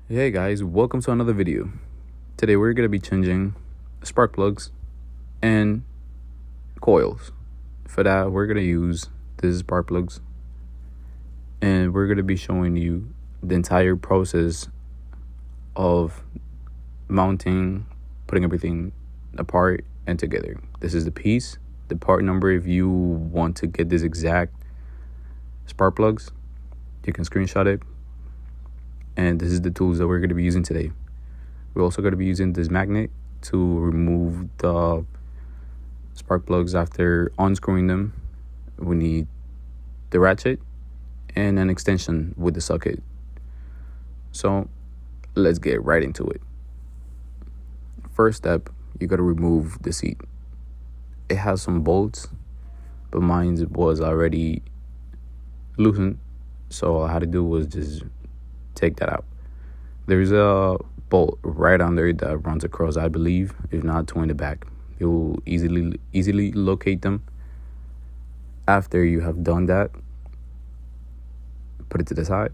Hey guys, welcome to another video. Today we're going to be changing spark plugs and coils. For that we're going to use these spark plugs, and we're going to be showing you the entire process of mounting, putting everything apart and together. This is the piece, the part number. If you want to get this exact spark plugs, you can screenshot it. And this is the tools that we're going to be using today. We're also going to be using this magnet to remove the spark plugs after unscrewing them. We need the ratchet and an extension with the socket. So let's get right into it. First step, you got to remove the seat. It has some bolts, but mine was already loosened. So all I had to do was just take that out. There's a bolt right under it that runs across, I believe, if not two in the back. You'll easily locate them. After you have done that, put it to the side,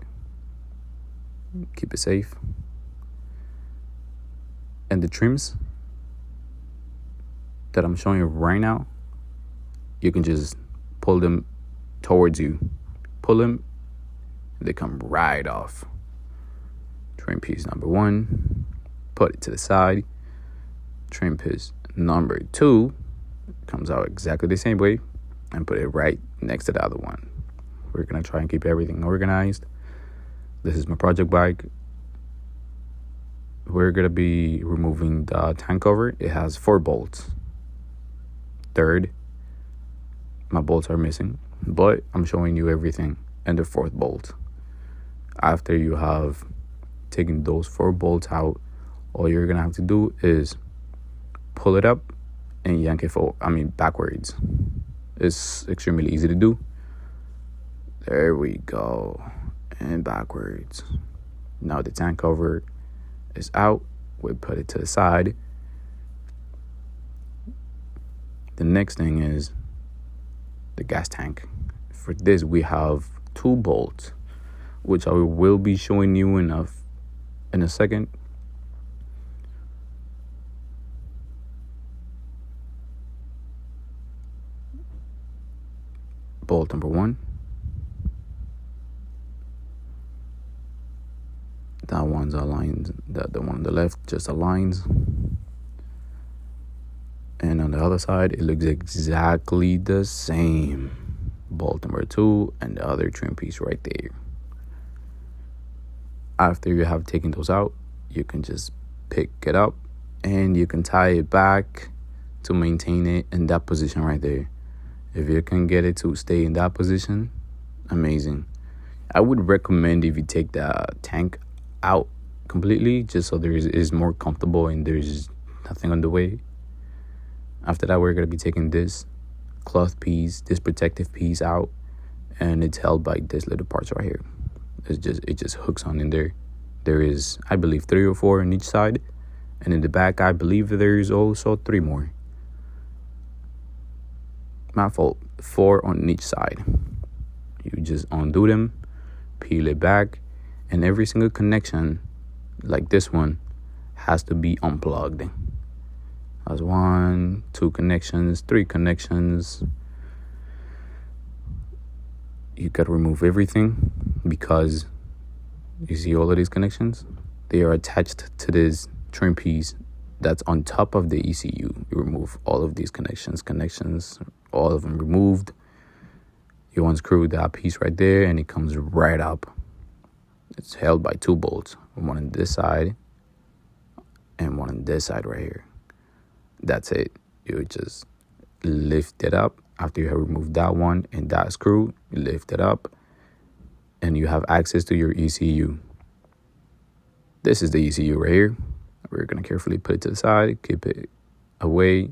keep it safe. And the trims that I'm showing you right now, you can just pull them towards you. Pull them, they come right off. Trim piece number 1, put it to the side. Trim piece number 2 comes out exactly the same way and put it right next to the other one. We're gonna try and keep everything organized. This is my project bike. We're gonna be removing the tank cover. It has 4 bolts. Third, my bolts are missing, but I'm showing you everything. And the 4th bolt. After you have taking those 4 bolts out, all you're gonna have to do is pull it up and yank it backwards. It's extremely easy to do. There we go. And backwards. Now the tank cover is out. We put it to the side. The next thing is the gas tank. For this we have 2 bolts, which I will be showing you in a second. Bolt number 1. That one's aligned. The one on the left just aligns. And on the other side, it looks exactly the same. Bolt number 2 and the other trim piece right there. After you have taken those out, you can just pick it up and you can tie it back to maintain it in that position right there. If you can get it to stay in that position, amazing. I would recommend if you take the tank out completely, just so there is more comfortable and there's nothing on the way. After that, we're going to be taking this cloth piece, this protective piece out, and it's held by this little parts right here. It just hooks on in there. There is, I believe, 3 or 4 on each side, and in the back I believe there is also 3 more. My fault, 4 on each side. You just undo them, peel it back, and every single connection like this one has to be unplugged. That's 1, 2 connections, 3 connections. You gotta remove everything because you see all of these connections? They are attached to this trim piece that's on top of the ECU. You remove all of these connections, all of them removed. You unscrew that piece right there and it comes right up. It's held by 2 bolts, one on this side and one on this side right here. That's it. You just lift it up. After you have removed that one and that screw, you lift it up and you have access to your ECU. This is the ECU right here. We're going to carefully put it to the side, keep it away,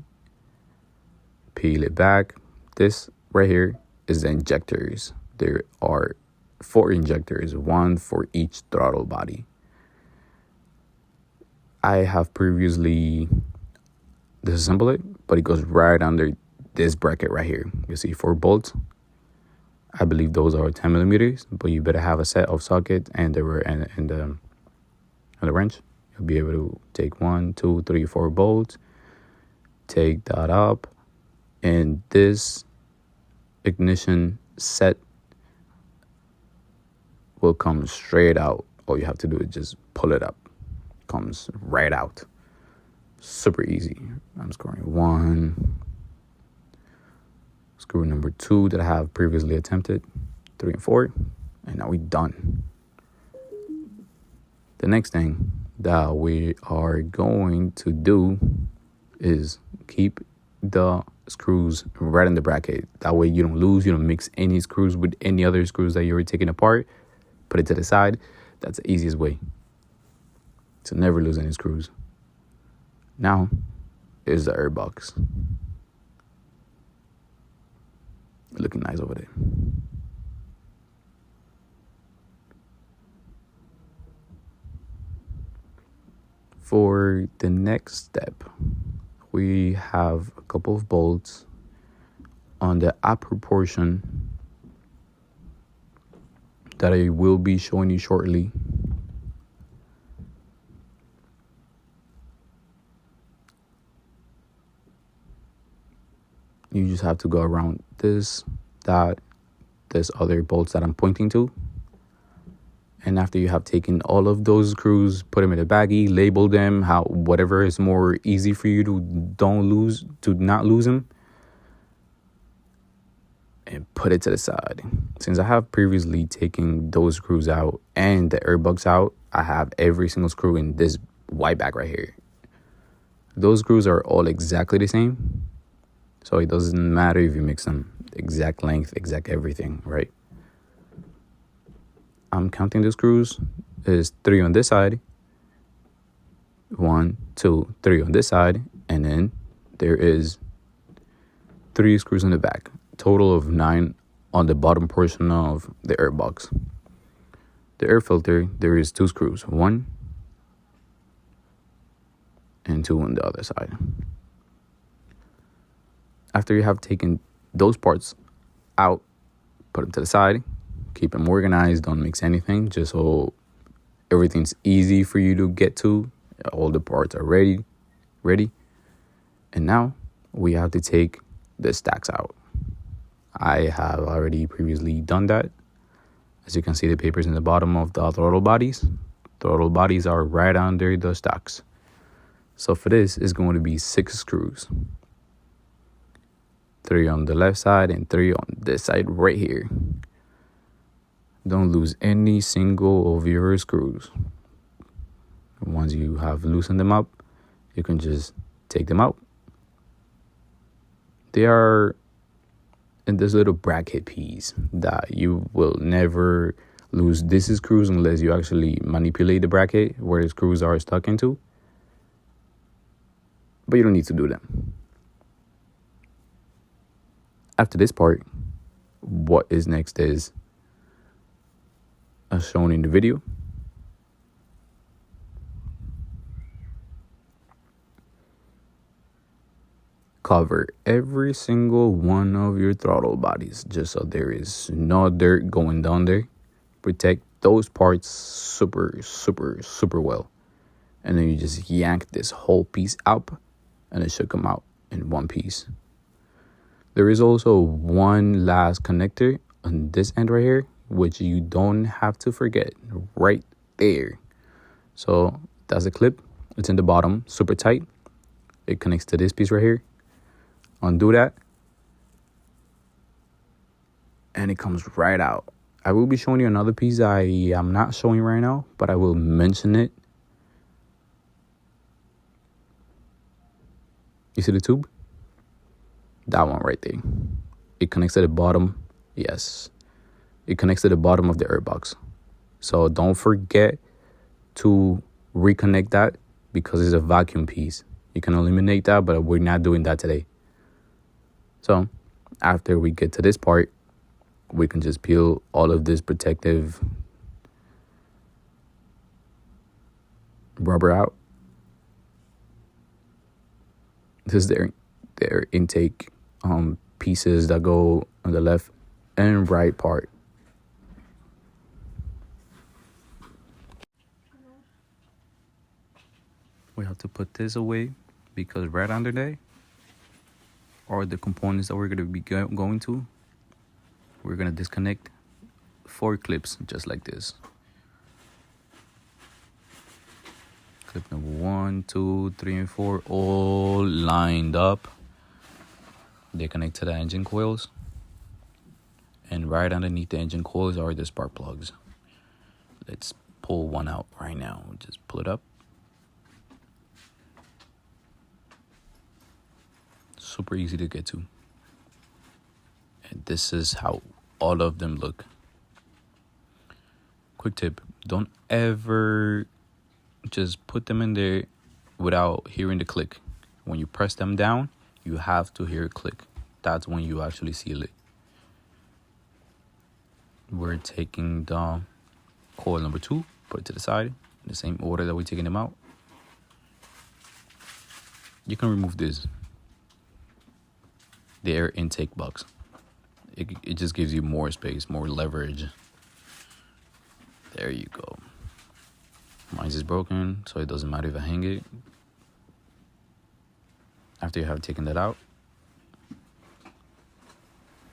peel it back. This right here is the injectors. There are 4 injectors, 1 for each throttle body. I have previously disassembled it, but it goes right under this bracket right here. You see 4 bolts. I believe those are 10 millimeters, but you better have a set of sockets and on the wrench, you'll be able to take 1, 2, 3, 4 bolts, take that up, and this ignition set will come straight out. All you have to do is just pull it up. Comes right out. Super easy. I'm screwing 1. Screw number 2 that I have previously attempted. 3 and 4. And now we're done. The next thing that we are going to do is keep the screws right in the bracket. That way you don't lose. You don't mix any screws with any other screws that you're taking apart. Put it to the side. That's the easiest way to never lose any screws. Now is the air box. Looking nice over there. For the next step, we have a couple of bolts on the upper portion that I will be showing you shortly. You just have to go around this other bolts that I'm pointing to. And after you have taken all of those screws, put them in a baggie, label them, whatever is more easy for you to not lose them, and put it to the side. Since I have previously taken those screws out and the airbox out, I have every single screw in this white bag right here. Those screws are all exactly the same, so it doesn't matter if you mix them. Exact length, exact everything, right? I'm counting the screws. There's 3 on this side. 1, 2, 3 on this side. And then there is 3 screws in the back. Total of 9 on the bottom portion of the air box. The air filter, there is 2 screws. 1 and 2 on the other side. After you have taken those parts out, put them to the side. Keep them organized. Don't mix anything, just so everything's easy for you to get to. All the parts are ready. And now we have to take the stacks out. I have already previously done that. As you can see, the papers in the bottom of the throttle bodies. Throttle bodies are right under the stacks. So for this, it's going to be 6 screws. 3 on the left side and 3 on this side right here. Don't lose any single of your screws. Once you have loosened them up, you can just take them out. They are in this little bracket piece that you will never lose these screws unless you actually manipulate the bracket where the screws are stuck into. But you don't need to do them. After this part, what is next is, as shown in the video, cover every single one of your throttle bodies just so there is no dirt going down there. Protect those parts super well. And then you just yank this whole piece out and it should come out in one piece. There is also one last connector on this end right here, which you don't have to forget, right there. So that's a clip. It's in the bottom, super tight. It connects to this piece right here. Undo that. And it comes right out. I will be showing you another piece I am not showing right now, but I will mention it. You see the tube? That one right there. It connects to the bottom. Yes. It connects to the bottom of the airbox. So don't forget to reconnect that because it's a vacuum piece. You can eliminate that, but we're not doing that today. So after we get to this part, we can just peel all of this protective rubber out. This is their intake pieces that go on the left and right part. We have to put this away because right under there are the components that we're going to be going to. We're going to disconnect 4 clips just like this. Clip number 1, 2, 3, and 4 all lined up. They connect to the engine coils. And right underneath the engine coils are the spark plugs. Let's pull one out right now. Just pull it up. Super easy to get to. And this is how all of them look. Quick tip, don't ever just put them in there without hearing the click. When you press them down, you have to hear a click. That's when you actually seal it. We're taking the coil number 2, put it to the side, in the same order that we're taking them out. You can remove this, the air intake box. It just gives you more space, more leverage. There you go. Mine's is broken, so it doesn't matter if I hang it. After you have taken that out,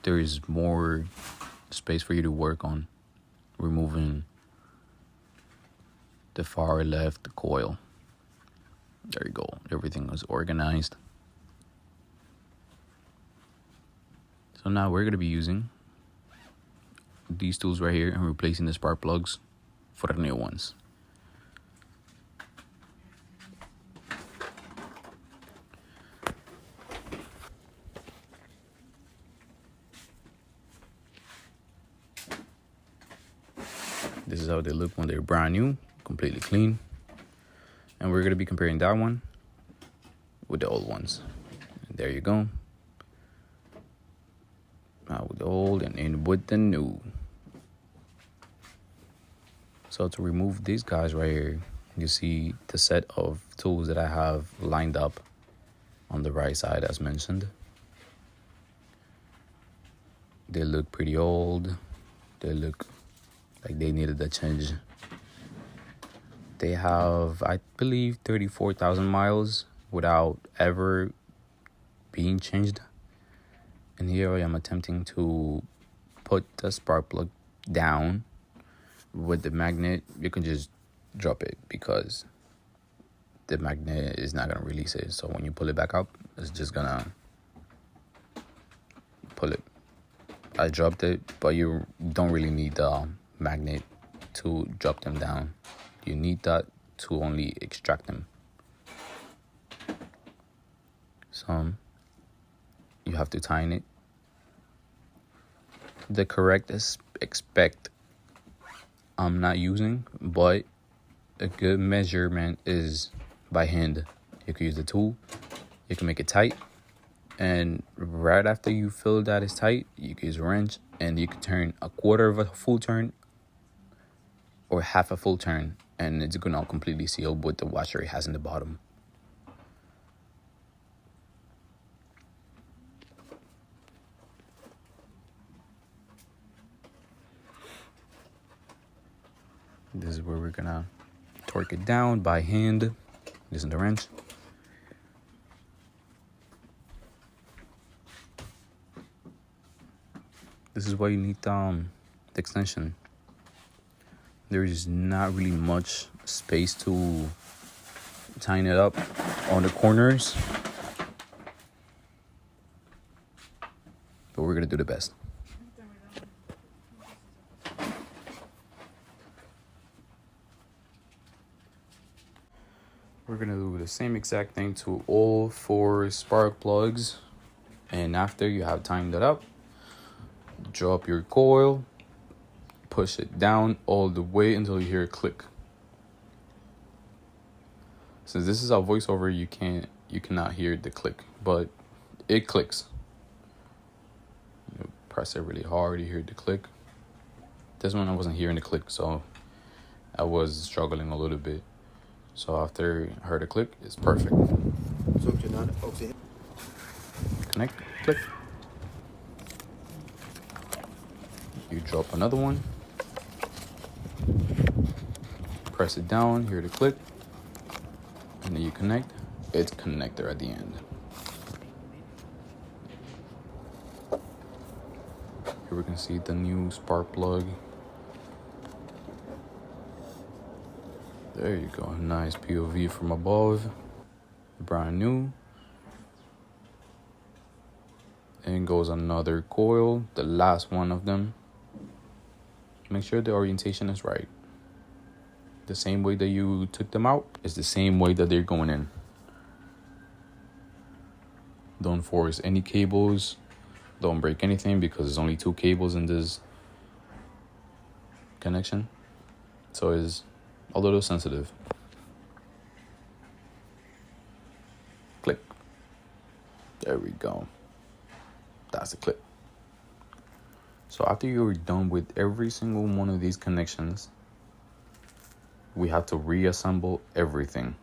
there is more space for you to work on removing the far left coil. There you go. Everything is organized. So now we're going to be using these tools right here and replacing the spark plugs for the new ones. This is how they look when they're brand new, completely clean. And we're going to be comparing that one with the old ones. And there you go. Out with the old and in with the new. So to remove these guys right here, you see the set of tools that I have lined up on the right side as mentioned. They look pretty old. They look like they needed a change. They have, I believe, 34,000 miles without ever being changed. And here I am attempting to put the spark plug down with the magnet. You can just drop it because the magnet is not going to release it. So when you pull it back up, it's just going to pull it. I dropped it, but you don't really need the magnet to drop them down. You need that to only extract them. So you have to tighten it. The correct expect I'm not using, but a good measurement is by hand. You can use the tool, you can make it tight, and right after you feel that it's tight, you can use a wrench and you can turn a quarter of a full turn or half a full turn, and it's gonna completely seal with the washer it has in the bottom. This is where we're gonna torque it down by hand using the wrench. This is why you need the extension. There is not really much space to tighten it up on the corners, but we're gonna do the best. We're gonna do the same exact thing to all 4 spark plugs, and after you have tightened it up, drop your coil, push it down all the way until you hear a click. Since this is a voiceover, you cannot hear the click, but it clicks. You press it really hard, you hear the click. This one I wasn't hearing the click, so I was struggling a little bit. So after I heard a click, it's perfect. Connect, click. You drop another one. Press it down, hear the click. and then you connect its connector at the end. Here we can see the new spark plug. There you go, nice POV from above, brand new. And goes another coil, the last one of them. Make sure the orientation is right. The same way that you took them out is the same way that they're going in. Don't force any cables. Don't break anything because there's only 2 cables in this connection. So it's a little sensitive. Click. There we go. That's the clip. So after you're done with every single one of these connections, we have to reassemble everything.